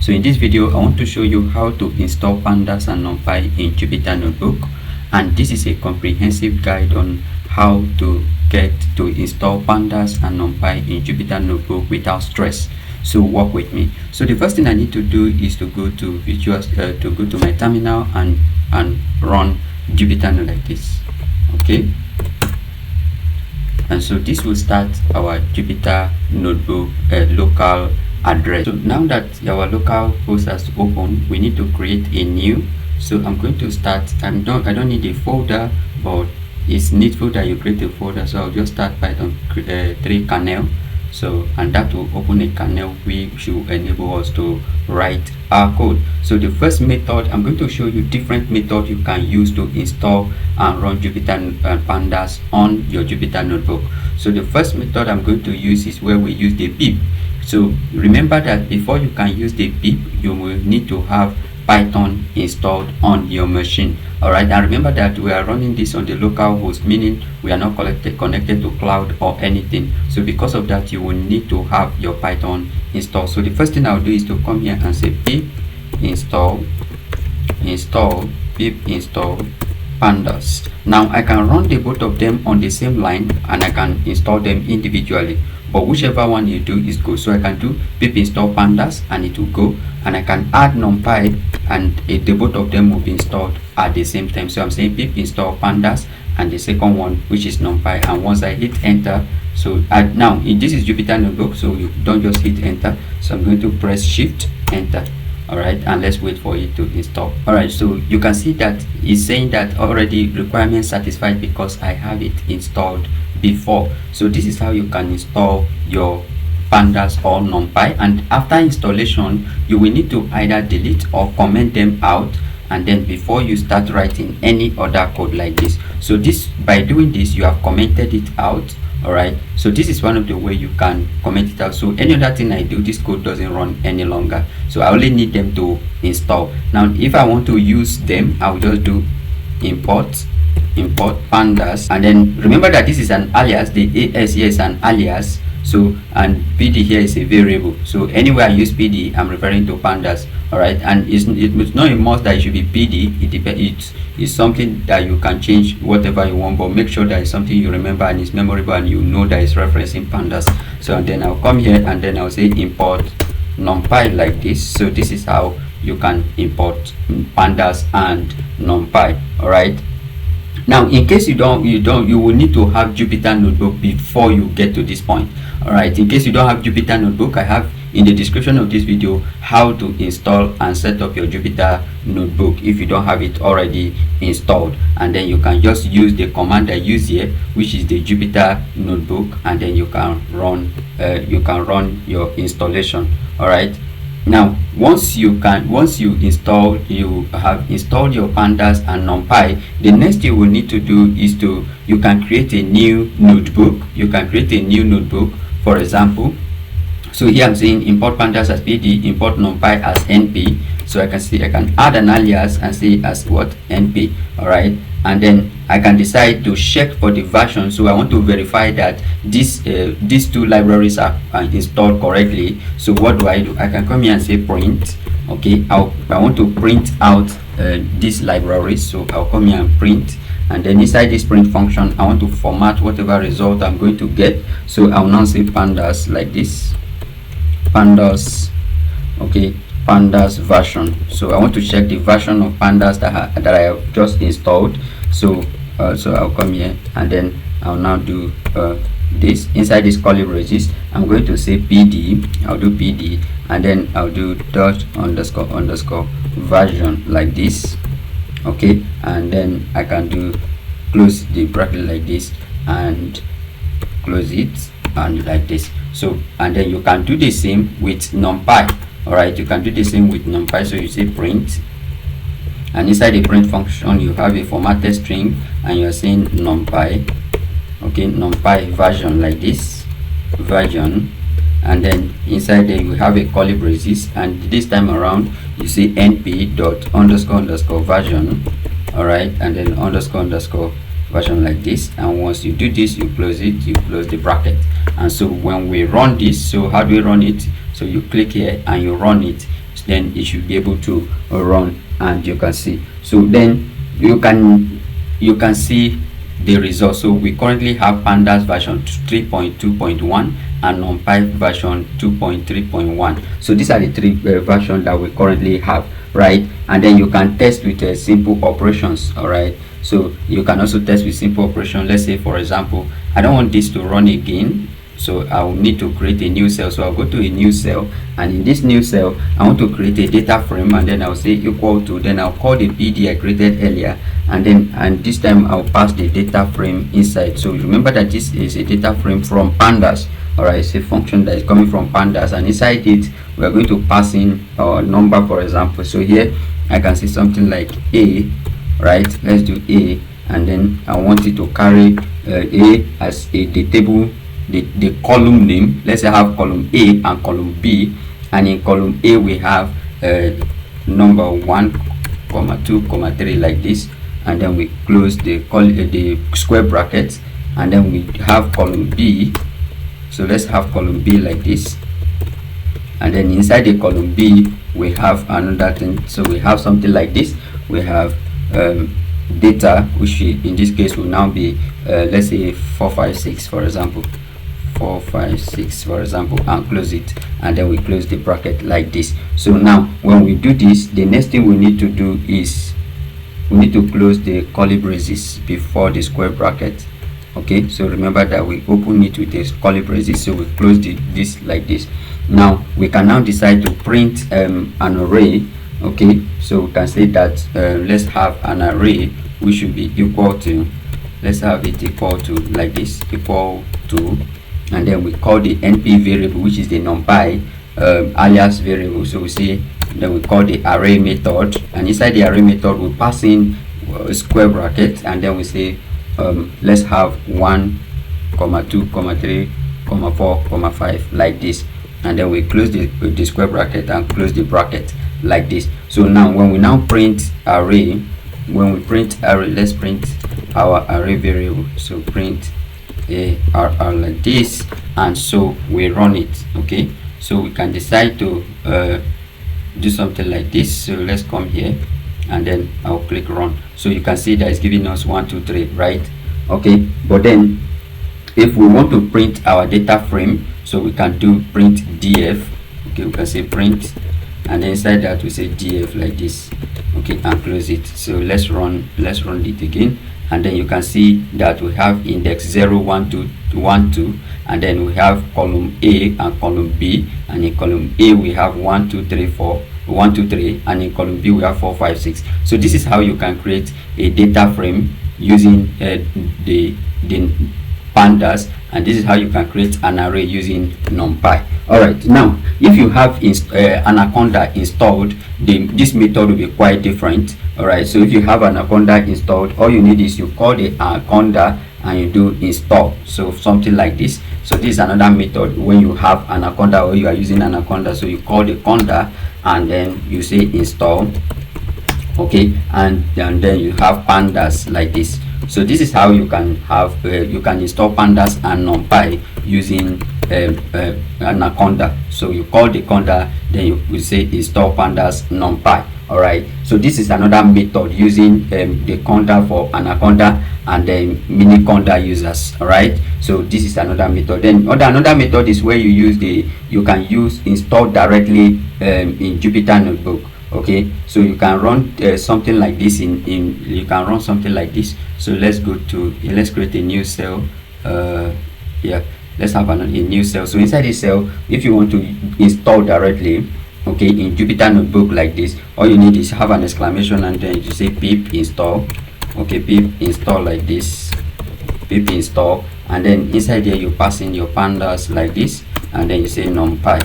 So in this video I want to show you how to install Pandas and NumPy in Jupyter Notebook, and this is a comprehensive guide on how to get to install Pandas and NumPy in Jupyter Notebook without stress. So work with me. So the first thing I need to do is to go to my terminal and run Jupyter Notebook like this. Okay, and so this will start our Jupyter Notebook local address. So now that our local host has opened, we need to create a new. So I'm going to start. I don't need a folder, but it's needful that you create a folder. So I'll just start Python 3 kernel. So, and that will open a kernel which will enable us to write our code. So the first method, I'm going to show you different methods you can use to install and run Jupyter Pandas on your Jupyter Notebook. So the first method I'm going to use is where we use the pip. So remember that before you can use the pip, you will need to have Python installed on your machine. Alright, and remember that we are running this on the local host, meaning we are not connected to cloud or anything. So because of that, you will need to have your Python installed. So the first thing I'll do is to come here and say pip install pandas. Now I can run the both of them on the same line, and I can install them individually, but whichever one you do is good. So I can do pip install pandas and it will go, and I can add NumPy and the both of them will be installed at the same time. So I'm saying pip install pandas and the second one, which is NumPy, and once I hit enter, so now this is Jupyter Notebook, so you don't just hit enter. So I'm going to press shift enter. Alright, and let's wait for it to install. Alright, so you can see that it's saying that already requirement satisfied because I have it installed before. So this is how you can install your Pandas or NumPy, and after installation you will need to either delete or comment them out, and then before you start writing any other code like this. So this, by doing this, you have commented it out. Alright, so this is one of the way you can comment it out. So any other thing I do, this code doesn't run any longer. So I only need them to install. Now if I want to use them, I'll just do import pandas, and then remember that this is an alias. The AS here is an alias. So, and PD here is a variable. So anywhere I use PD, I'm referring to pandas. Alright, and it's not a must that it should be PD. It's something that you can change whatever you want, but make sure that it's something you remember and it's memorable and you know that it's referencing pandas. So and then I'll come here and then I'll say import NumPy like this. So this is how you can import pandas and NumPy. Alright, now in case you will need to have Jupyter Notebook before you get to this point. Alright, in case you don't have Jupyter Notebook, I have in the description of this video how to install and set up your Jupyter Notebook if you don't have it already installed, and then you can just use the command I use here, which is the Jupyter Notebook, and then you can run your installation. Alright, now once you have installed your Pandas and NumPy, the next thing you will need to do is you can create a new notebook. For example, so here I'm saying import pandas as PD, import NumPy as NP. So I can add an alias and say as what, NP. Alright, and then I can decide to check for the version. So I want to verify that these two libraries are installed correctly. So what do? I can come here and say print. Okay, I want to print out these libraries. So I'll come here and print, and then inside this print function I want to format whatever result I'm going to get. So I'll now say pandas like this, pandas. Okay, pandas version. So I want to check the version of pandas that I have just installed. So I'll come here and then I'll now do this. Inside this curly braces I'm going to say PD. I'll do PD, and then I'll do dot underscore version like this. Okay, and then I can do close the bracket like this and close it and like this. So and then you can do the same with NumPy. Alright, you can do the same with NumPy. So you say print, and inside the print function you have a formatted string and you're saying NumPy. Okay, NumPy version like this, version, and then inside there you have a curly braces, and this time around you say np dot underscore version. Alright, and then underscore version like this, and once you do this you close it, you close the bracket. And so when we run this, so how do we run it? So you click here and you run it. then it should be able to run, and you can see. So then you can see the results. So we currently have Pandas version 3.2.1 and NumPy version 2.3.1. so these are the three versions that we currently have, right? And then you can test with simple operations. All right, so you can also test with simple operation. Let's say, for example, I don't want this to run again, so I will need to create a new cell. So I'll go to a new cell, and in this new cell I want to create a data frame, and then I'll say equal to, then I'll call the BD I created earlier, and this time I'll pass the data frame inside. So remember that this is a data frame from Pandas. All right, it's a function that is coming from Pandas, and inside it we are going to pass in our number, for example. So here I can see something like A, right? Let's do A, and then I want it to carry A as the table, the column name. Let's say I have column A and column B, and in column A we have number 1, 2, 3 like this, and then we close the square brackets, and then we have column B. So let's have column B like this, and then inside the column B we have another thing. So we have something like this. We have data, which in this case will now be let's say 456, for example, 456 for example, and close it, and then we close the bracket like this. So now when we do this, the next thing we need to do is we need to close the curly braces before the square bracket. Okay, so remember that we open it with a curly braces, so we close this like this. Now we can now decide to print an array. Okay, so we can say that let's have an array which should be equal to, let's have it equal to like this, equal to, and then we call the np variable, which is the NumPy alias variable. So we say, then we call the array method, and inside the array method we pass in a square bracket, and then we say let's have 1, 2, 3, 4, 5 like this, and then we close the square bracket and close the bracket like this. So now when we now print array, let's print our array variable. So print arr like this, and so we run it. Okay, so we can decide to do something like this. So let's come here, and then I'll click run. So you can see that it's giving us 1, 2, 3, right? Okay, but then if we want to print our data frame, so we can do print df. Okay, we can say print, and then inside that we say df like this. Okay, and close it. So let's run it again, and then you can see that we have index 0, 1, 2, 1, 2, and then we have column A and column B, and in column A we have 1, 2, 3, 4, 1, 2, 3, and in column B we have 4, 5, 6. So this is how you can create a data frame using the Pandas, and this is how you can create an array using NumPy. All right, now if you have Anaconda installed, this method will be quite different. All right, so if you have Anaconda installed, all you need is you call the Anaconda and you do install, so something like this. So this is another method when you have Anaconda or you are using Anaconda. So you call the conda and then you say install. Okay, and then you have Pandas like this. So this is how you can have you can install Pandas and NumPy using Anaconda. So you call the conda, then you will say install Pandas NumPy. All right, so this is another method using the conda for Anaconda and then mini conda users. All right, so this is another method. Then another method is where you can use install directly in Jupyter Notebook. Okay, so you can run something like this you can run something like this. So let's go to let's create a new cell. Yeah, let's have a new cell. So inside this cell, if you want to install directly, okay, in Jupyter Notebook like this, all you need is have an exclamation and then you say pip install. Okay, pip install like this, pip install, and then inside here you pass in your pandas like this, and then you say NumPy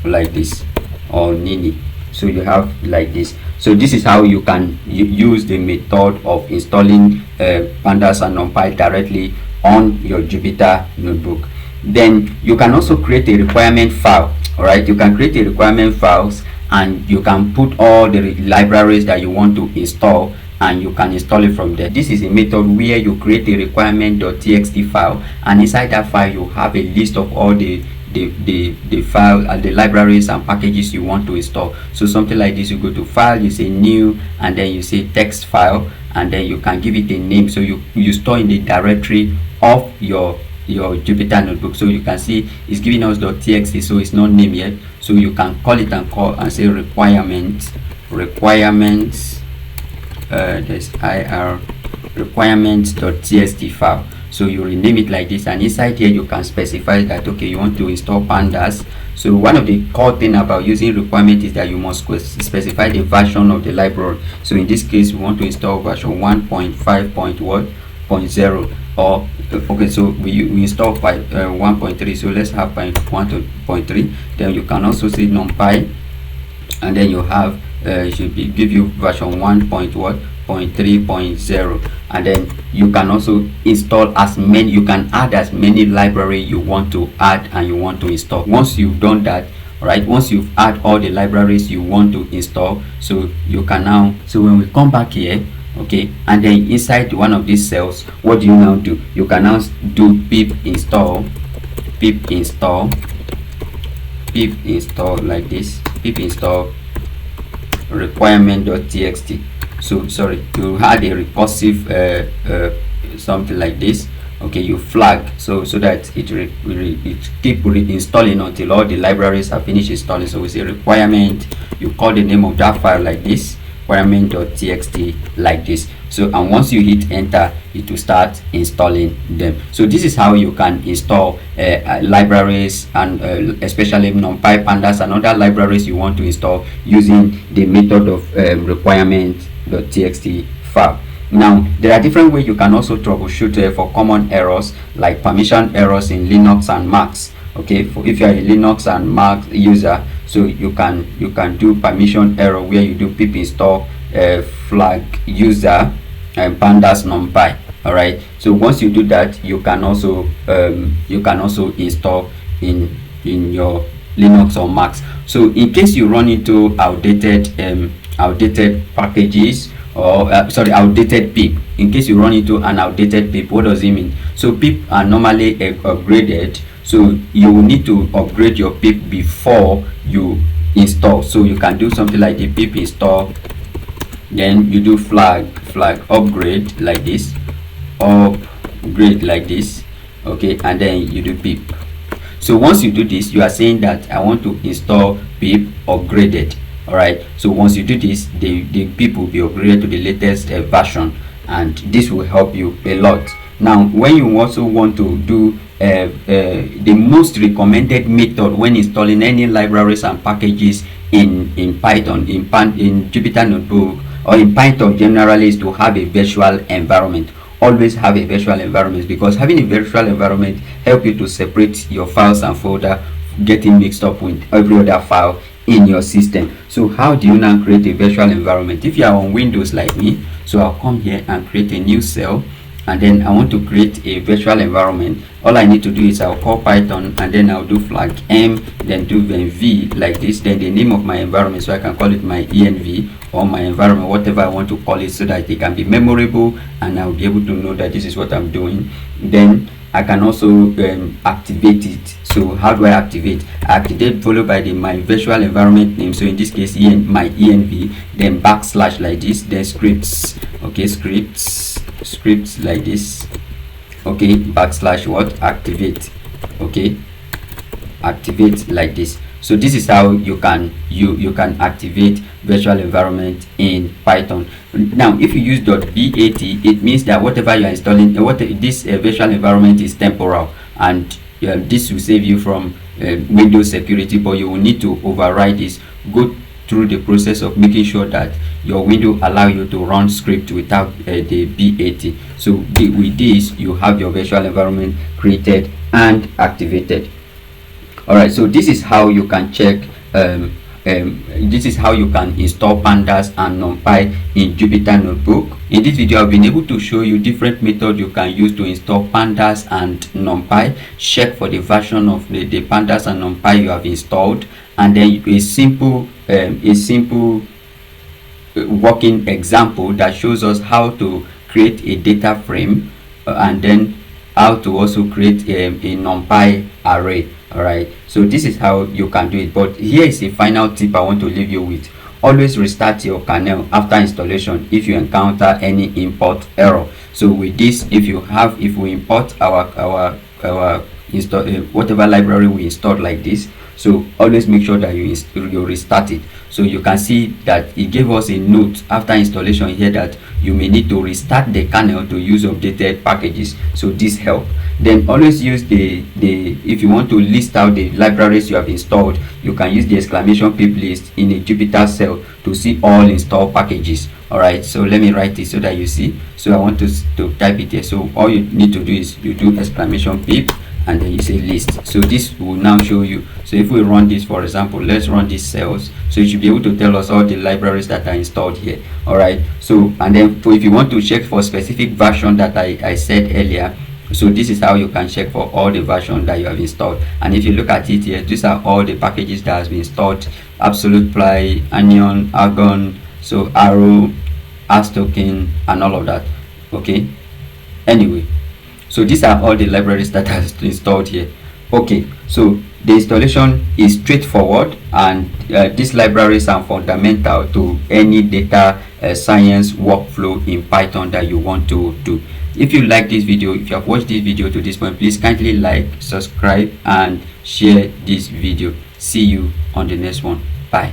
like this or nini. So you have like this. So this is how you can use the method of installing Pandas and NumPy directly on your Jupyter Notebook. Then you can also create a requirement file. All right, you can create a requirement files, and you can put all the libraries that you want to install, and you can install it from there. This is a method where you create a requirement.txt file, and inside that file you have a list of all the the file and the libraries and packages you want to install. So something like this, you go to file, you say new, and then you say text file, and then you can give it a name. So you store in the directory of your Jupyter Notebook. So you can see it's giving us .txt, so it's not named yet. So you can call it and say requirements, there's ir requirements.txt file. So you rename it like this, and inside here you can specify that okay, you want to install pandas. So one of the core thing about using requirement is that you must specify the version of the library. So in this case, we want to install version 1.5.0, or okay, so we install 1.3. so let's have 1.3. then you can also say NumPy, and then you have it should give you version 1.3.0, and then you can also install as many, you can add as many library you want to add and you want to install. Once you've done that, right, once you've add all the libraries you want to install, so you can now, so when we come back here, okay, and then inside one of these cells, what do you now do? You can now do pip install like this, pip install requirement.txt. so sorry, you had a recursive something like this. Okay, you flag so that it keep reinstalling until all the libraries are finished installing. So we say requirement, you call the name of that file like this, requirement.txt like this. So and once you hit enter, it will start installing them. So this is how you can install libraries, and especially NumPy, Pandas, and other libraries you want to install using the method of requirement.txt file. Now there are different ways you can also troubleshoot for common errors, like permission errors in Linux and Macs. Okay, if you are a Linux and Mac user, so you can do permission error where you do pip install flag user and Pandas NumPy. All right, so once you do that, you can also install in your Linux or Macs. So in case you run into outdated packages, or outdated pip, in case you run into an outdated pip, what does it mean? So pip are normally upgraded, so you will need to upgrade your pip before you install. So you can do something like the pip install, then you do flag upgrade like this, okay, and then you do pip. So once you do this, you are saying that I want to install pip upgraded. All right, so once you do this, the pip will be upgraded to the latest version, and this will help you a lot. Now when you also want to do the most recommended method when installing any libraries and packages in Python, in Jupyter Notebook, or in Python generally, is to have a virtual environment. Always have a virtual environment, because having a virtual environment help you to separate your files and folder getting mixed up with every other file in your system. So how do you now create a virtual environment? If you are on Windows like me, so I'll come here and create a new cell, and then I want to create a virtual environment. All I need to do is I'll call Python, and then I'll do flag m, then do v like this, then the name of my environment, so I can call it my env or my environment, whatever I want to call it, so that it can be memorable and I'll be able to know that this is what I'm doing. Then I can also activate it. So how do I activate? I activate followed by my virtual environment name. So in this case, my env, then backslash like this, then scripts. Okay, scripts like this. Okay, backslash what? Activate. Okay, activate like this. So this is how you can activate virtual environment in Python. Now if you use .bat, it means that whatever you are installing, this virtual environment is temporal, and this will save you from Windows security, but you will need to override this. Go through the process of making sure that your window allow you to run script without the BAT. So with this, you have your virtual environment created and activated. All right, so this is how you can check this is how you can install Pandas and NumPy in Jupyter Notebook. In this video, I've been able to show you different methods you can use to install Pandas and NumPy. Check for the version of the Pandas and NumPy you have installed, and then a simple working example that shows us how to create a data frame, and then how to also create a NumPy array. All right, so this is how you can do it. But here is a final tip I want to leave you with. Always restart your kernel after installation if you encounter any import error. So with this, if we import our install whatever library we installed like this, so always make sure that you restart it. So you can see that it gave us a note after installation here that you may need to restart the kernel to use updated packages. So this help. Then always use the if you want to list out the libraries you have installed, you can use the exclamation pip list in a Jupyter cell to see all installed packages. All right, so let me write it so that you see. So I want to type it here. So all you need to do is you do exclamation pip and then you say list. So this will now show you. So if we run this, for example, let's run these cells, so you should be able to tell us all the libraries that are installed here. All right, so and then if you want to check for specific version that I said earlier, so this is how you can check for all the version that you have installed. And if you look at it here, these are all the packages that has been installed: Absolute Ply, Onion, Argon, so Arrow, Token, and all of that. Okay, anyway, so these are all the libraries that are installed here. Okay, so the installation is straightforward, and these libraries are fundamental to any data science workflow in Python that you want to do. If you like this video, if you have watched this video to this point, please kindly like, subscribe, and share this video. See you on the next one.